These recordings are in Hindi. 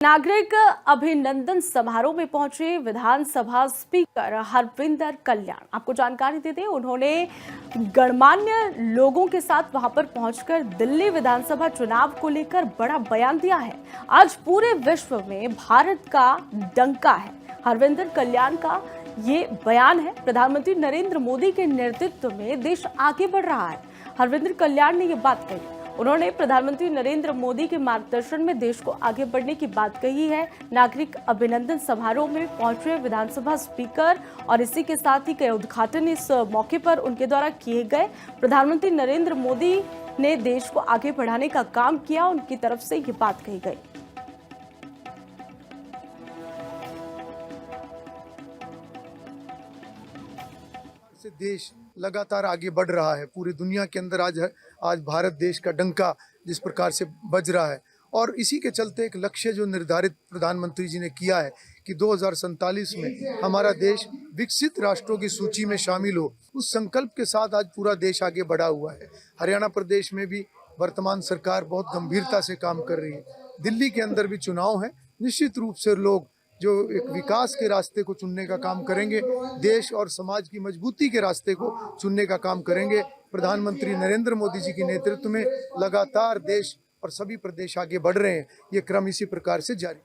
नागरिक अभिनंदन समारोह में पहुंचे विधानसभा स्पीकर हरविंदर कल्याण। आपको जानकारी दे दें, उन्होंने गणमान्य लोगों के साथ वहां पर पहुंचकर दिल्ली विधानसभा चुनाव को लेकर बड़ा बयान दिया है। आज पूरे विश्व में भारत का डंका है। हरविंदर कल्याण का ये बयान है। प्रधानमंत्री नरेंद्र मोदी के नेतृत्व में देश आगे बढ़ रहा है। हरविंदर कल्याण ने ये बात कही। उन्होंने प्रधानमंत्री नरेंद्र मोदी के मार्गदर्शन में देश को आगे बढ़ने की बात कही है। नागरिक अभिनंदन समारोह में पहुंचे विधानसभा स्पीकर और इसी के साथ ही कई उद्घाटन इस मौके पर उनके द्वारा किए गए। प्रधानमंत्री नरेंद्र मोदी ने देश को आगे बढ़ाने का काम किया, उनकी तरफ से ये बात कही गई। से देश लगातार आगे बढ़ रहा है। पूरी दुनिया के अंदर आज भारत देश का डंका जिस प्रकार से बज रहा है, और इसी के चलते एक लक्ष्य जो निर्धारित प्रधानमंत्री जी ने किया है कि 2047 में हमारा देश विकसित राष्ट्रों की सूची में शामिल हो, उस संकल्प के साथ आज पूरा देश आगे बढ़ा हुआ है। हरियाणा प्रदेश में भी वर्तमान सरकार बहुत गंभीरता से काम कर रही है। दिल्ली के अंदर भी चुनाव है। निश्चित रूप से लोग जो एक विकास के रास्ते को चुनने का काम करेंगे, देश और समाज की मजबूती के रास्ते को चुनने का काम करेंगे। प्रधानमंत्री नरेंद्र मोदी जी के नेतृत्व में लगातार देश और सभी प्रदेश आगे बढ़ रहे हैं। ये क्रम इसी प्रकार से जारी।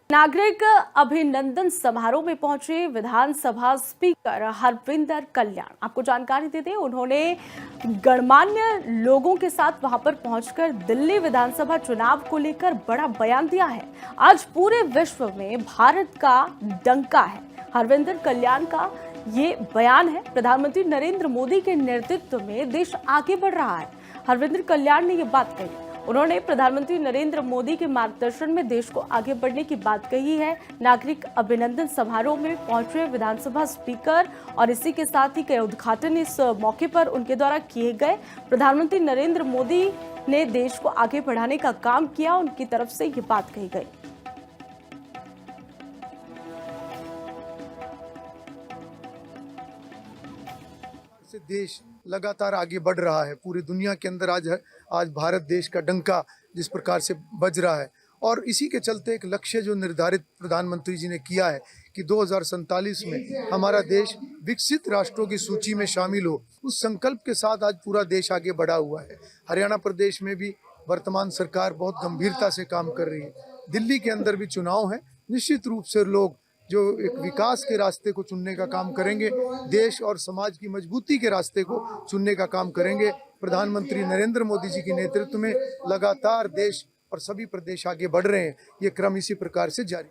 नागरिक अभिनंदन समारोह में पहुंचे विधानसभा स्पीकर हरविंदर कल्याण। आपको जानकारी दे दें, उन्होंने गणमान्य लोगों के साथ वहां पर पहुंचकर दिल्ली विधानसभा चुनाव को लेकर बड़ा बयान दिया है। आज पूरे विश्व में भारत का डंका है। हरविंदर कल्याण का ये बयान है। प्रधानमंत्री नरेंद्र मोदी के नेतृत्व में देश आगे बढ़ रहा है। हरविंदर कल्याण ने ये बात कही। उन्होंने प्रधानमंत्री नरेंद्र मोदी के मार्गदर्शन में देश को आगे बढ़ने की बात कही है। नागरिक अभिनंदन समारोह में पहुंचे विधानसभा स्पीकर और इसी के साथ ही कई उद्घाटन इस मौके पर उनके द्वारा किए गए। प्रधानमंत्री नरेंद्र मोदी ने देश को आगे बढ़ाने का काम किया, उनकी तरफ से ये बात कही गई। देश लगातार आगे बढ़ रहा है। पूरी दुनिया के अंदर आज भारत देश का डंका जिस प्रकार से बज रहा है, और इसी के चलते एक लक्ष्य जो निर्धारित प्रधानमंत्री जी ने किया है कि 2047 में हमारा देश विकसित राष्ट्रों की सूची में शामिल हो, उस संकल्प के साथ आज पूरा देश आगे बढ़ा हुआ है। हरियाणा प्रदेश में भी वर्तमान सरकार बहुत गंभीरता से काम कर रही है। दिल्ली के अंदर भी चुनाव है। निश्चित रूप से लोग जो एक विकास के रास्ते को चुनने का काम करेंगे, देश और समाज की मजबूती के रास्ते को चुनने का काम करेंगे। प्रधानमंत्री नरेंद्र मोदी जी के नेतृत्व में लगातार देश और सभी प्रदेश आगे बढ़ रहे हैं। ये क्रम इसी प्रकार से जारी।